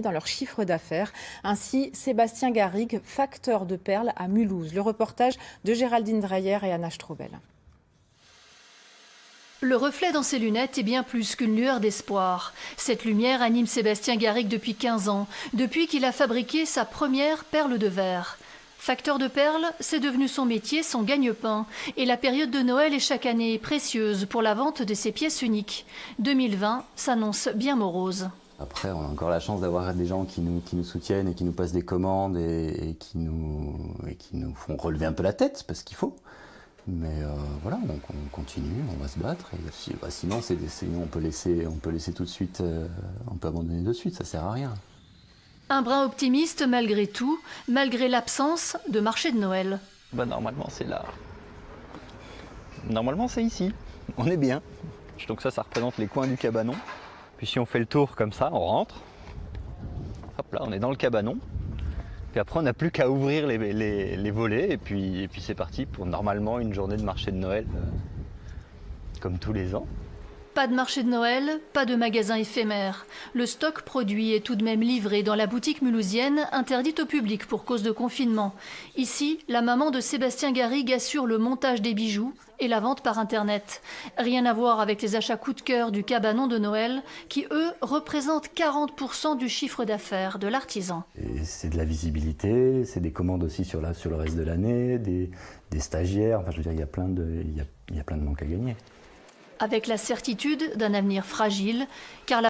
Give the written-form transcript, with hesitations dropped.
dans leur chiffre d'affaires. Ainsi, Sébastien Garrigue, facteur de perles à Mulhouse. Le reportage de Géraldine Dreyer et Anna Strobel. Le reflet dans ses lunettes est bien plus qu'une lueur d'espoir. Cette lumière anime Sébastien Garrigue depuis 15 ans, depuis qu'il a fabriqué sa première perle de verre. Facteur de perles, c'est devenu son métier, son gagne-pain. Et la période de Noël est chaque année précieuse pour la vente de ces pièces uniques. 2020 s'annonce bien morose. Après, on a encore la chance d'avoir des gens qui nous soutiennent et qui nous passent des commandes et qui nous font relever un peu la tête, parce qu'il faut. Mais voilà, donc on continue, on va se battre. Et sinon, on peut laisser tout de suite, on peut abandonner de suite, ça sert à rien. Un brin optimiste malgré tout, malgré l'absence de marché de Noël. Normalement, c'est là. Normalement, c'est ici. On est bien. Donc ça représente les coins du cabanon. Puis si on fait le tour comme ça, on rentre. Hop là, on est dans le cabanon. Puis après, on n'a plus qu'à ouvrir les volets. Et puis c'est parti pour normalement une journée de marché de Noël, comme tous les ans. Pas de marché de Noël, pas de magasin éphémère. Le stock produit est tout de même livré dans la boutique mulhousienne, interdite au public pour cause de confinement. Ici, la maman de Sébastien Garrigue assure le montage des bijoux et la vente par Internet. Rien à voir avec les achats coup de cœur du cabanon de Noël, qui, eux, représentent 40% du chiffre d'affaires de l'artisan. C'est de la visibilité, c'est des commandes aussi sur le reste de l'année, des stagiaires, enfin je veux dire, il y a plein de manques à gagner. Avec la certitude d'un avenir fragile, car la